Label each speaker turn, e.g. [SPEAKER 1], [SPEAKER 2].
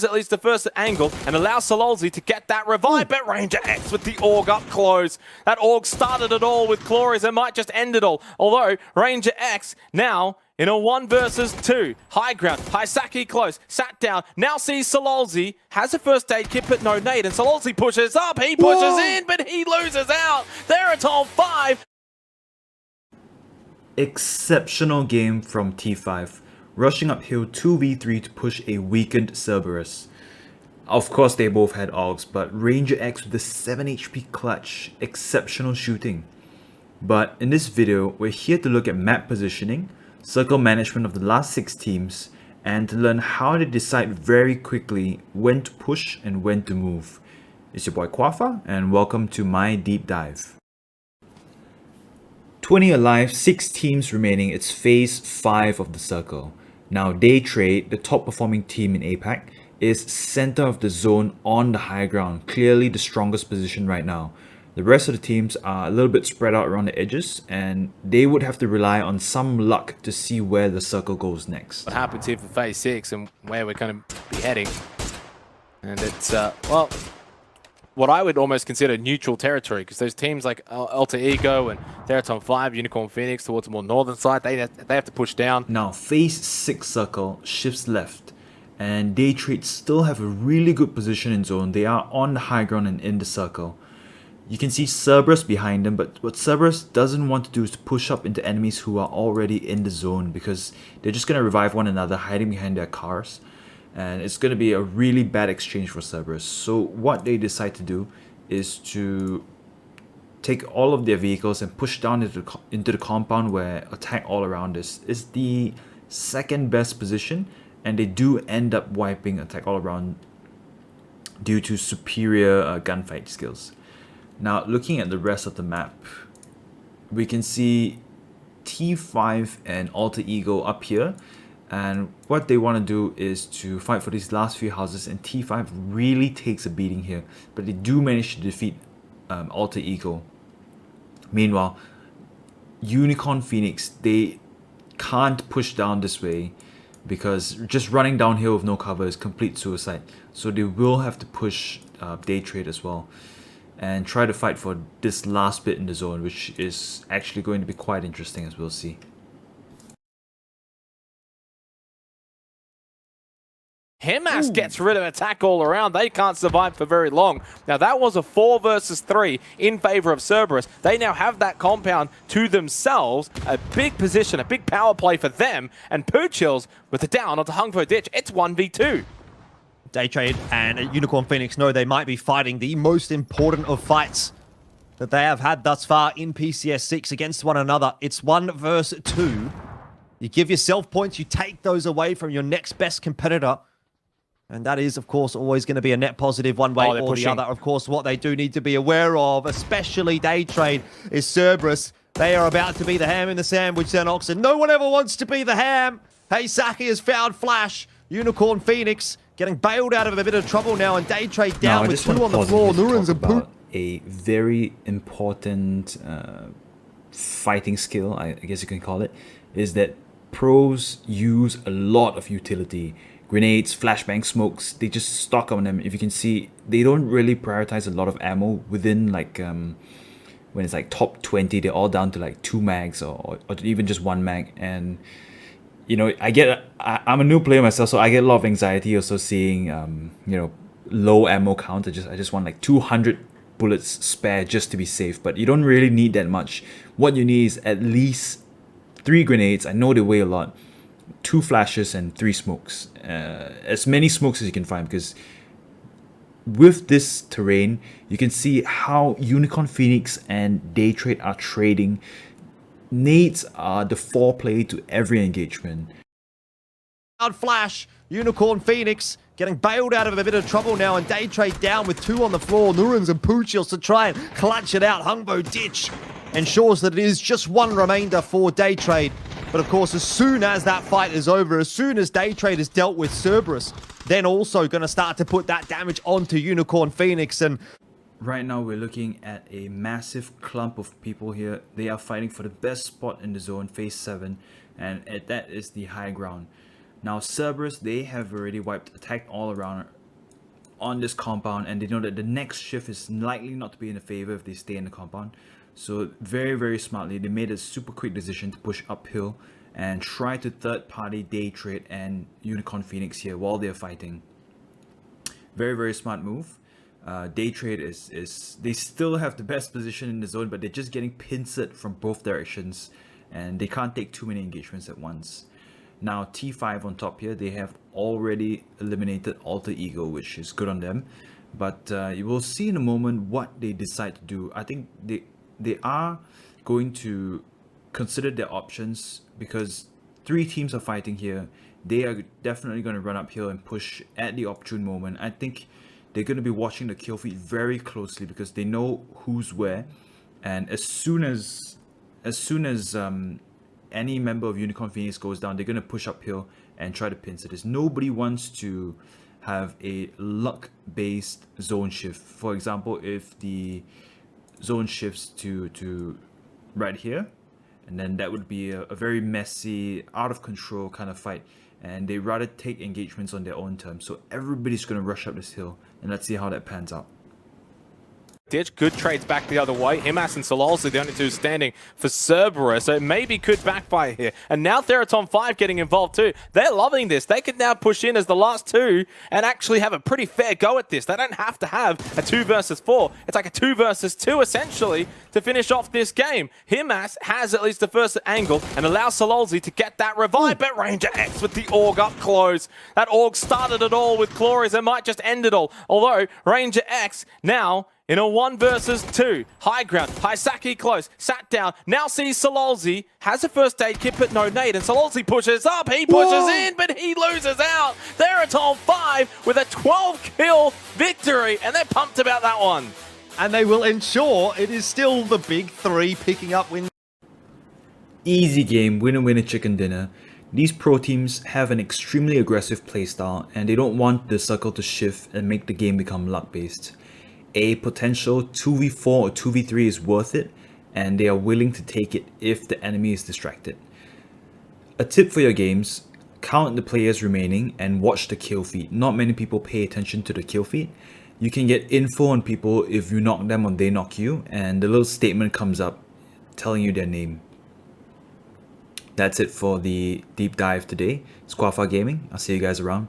[SPEAKER 1] at least the first angle and allows Sololzy to get that revive, but Ranger X with the Org up close. That Org started it all with Glorious and might just end it all. Although Ranger X now in a 1 versus 2. High ground, Haisaki close, sat down, now sees Sololzy, has a first aid kit but no nade, and Sololzy pushes up, he pushes in, but he loses out. They're at all 5.
[SPEAKER 2] Exceptional game from T5, rushing uphill 2v3 to push a weakened Cerberus. Of course they both had AUGs, but Ranger X with the 7 HP clutch, exceptional shooting. But in this video, we're here to look at map positioning, circle management of the last 6 teams, and to learn how they decide very quickly when to push and when to move. It's your boy Kwafa, and welcome to my deep dive. 20 alive, 6 teams remaining, it's phase 5 of the circle. Now Day Trade, the top performing team in APAC, is center of the zone on the high ground, clearly the strongest position right now. The rest of the teams are a little bit spread out around the edges, and they would have to rely on some luck to see where the circle goes next.
[SPEAKER 1] What happens here for phase 6 and where we're going to be heading. And it's, well, what I would almost consider neutral territory, because those teams like Alter Ego and Theraton 5, Unicorn Phoenix towards the more northern side, they have to push down.
[SPEAKER 2] Now phase 6 circle shifts left, and Day Trade still have a really good position in zone. They are on the high ground and in the circle. You can see Cerberus behind them, but what Cerberus doesn't want to do is to push up into enemies who are already in the zone, because they're just going to revive one another hiding behind their cars, and it's going to be a really bad exchange for Cerberus. So what they decide to do is to take all of their vehicles and push down into the compound, where attack all around is the second best position, and they do end up wiping attack all around due to superior gunfight skills. Now, looking at the rest of the map, we can see T5 and Alter Ego up here, and what they want to do is to fight for these last few houses, and T5 really takes a beating here, but they do manage to defeat Alter Ego. Meanwhile, Unicorn Phoenix, they can't push down this way because just running downhill with no cover is complete suicide, so they will have to push Day Trade as well and try to fight for this last bit in the zone, which is actually going to be quite interesting, as we'll see.
[SPEAKER 1] Hemas gets rid of attack all around. They can't survive for very long. Now that was a 4 versus 3 in favor of Cerberus. They now have that compound to themselves. A big position, a big power play for them. And Poochills with the down onto Hungfo Ditch. It's 1v2.
[SPEAKER 3] Day Trade and Unicorn Phoenix know they might be fighting the most important of fights that they have had thus far in PCS6 against one another. It's 1 versus 2. You give yourself points, you take those away from your next best competitor. And that is, of course, always going to be a net positive one way or the other. Of course, what they do need to be aware of, especially Day Trade, is Cerberus. They are about to be the ham in the sandwich then, Oxen. No one ever wants to be the ham. Haisaki has found Flash. Unicorn Phoenix getting bailed out of a bit of trouble now, and Day Trade down with 2 on the floor. Nurans and Poop.
[SPEAKER 2] A very important fighting skill, I guess you can call it, is that pros use a lot of utility. Grenades, flashbang, smokes, they just stock on them. If you can see, they don't really prioritize a lot of ammo within, like, when it's like top 20, they're all down to like 2 mags or even just 1 mag. And you know, I'm a new player myself, so I get a lot of anxiety also seeing you know, low ammo count. I just want like 200 bullets spare just to be safe, but you don't really need that much. What you need is at least 3 grenades. I know they weigh a lot. 2 flashes and 3 smokes. As many smokes as you can find, because with this terrain, you can see how Unicorn Phoenix and Day Trade are trading. Nades are the foreplay to every engagement.
[SPEAKER 3] Flash, Unicorn Phoenix getting bailed out of a bit of trouble now, and Day Trade down with 2 on the floor. Nurans and Poochills to try and clutch it out. Hungbo Ditch ensures that it is just 1 remainder for Day Trade. But of course, as soon as that fight is over, as soon as Day Trade has dealt with Cerberus, then also going to start to put that damage onto Unicorn Phoenix. And
[SPEAKER 2] right now we're looking at a massive clump of people here. They are fighting for the best spot in the zone, phase 7, and that is the high ground. Now Cerberus, they have already attacked all around on this compound, and they know that the next shift is likely not to be in the favor if they stay in the compound. So very, very smartly, they made a super quick decision to push uphill and try to third party day trade and Unicorn Phoenix here while they're fighting. Very, very smart move. Day trade is they still have the best position in the zone, but they're just getting pincered from both directions, and they can't take too many engagements at once. Now T5 on top here, they have already eliminated Alter Ego, which is good on them, but you will see in a moment what they decide to do. I think they are going to consider their options, because 3 teams are fighting here. They are definitely going to run uphill and push at the opportune moment. I think they're going to be watching the kill feed very closely, because they know who's where, and as soon as any member of Unicorn Phoenix goes down, they're going to push uphill and try to pincer this. Nobody wants to have a luck-based zone shift. For example, if the zone shifts to right here, and then that would be a very messy, out of control kind of fight, and they rather take engagements on their own terms. So everybody's going to rush up this hill, and let's see how that pans out.
[SPEAKER 1] Ditch, good trades back the other way. Himas and Sololsi, the only two standing for Cerberus, so it maybe could backfire here. And now Theraton 5 getting involved too. They're loving this. They could now push in as the last two and actually have a pretty fair go at this. They don't have to have a 2 versus 4. It's like a 2 versus 2 essentially to finish off this game. Himas has at least the first angle and allows Sololsi to get that revive, but Ranger X with the Org up close. That Org started it all with Glorious and might just end it all. Although Ranger X now in a 1 versus 2. High ground. Haisaki close. Sat down. Now sees Sololsi. Has a first aid kit, but no nade. And Sololsi pushes up. He pushes in, but he loses out. Theraton 5 with a 12-kill victory. And they're pumped about that one.
[SPEAKER 3] And they will ensure it is still the big 3 picking up wins.
[SPEAKER 2] Easy game, winner chicken dinner. These pro teams have an extremely aggressive playstyle, and they don't want the circle to shift and make the game become luck-based. A potential 2v4 or 2v3 is worth it, and they are willing to take it if the enemy is distracted. A tip for your games: count the players remaining and watch the kill feed. Not many people pay attention to the kill feed. You can get info on people if you knock them or they knock you, and the little statement comes up telling you their name. That's it for the deep dive today. Squafa Gaming. I'll see you guys around.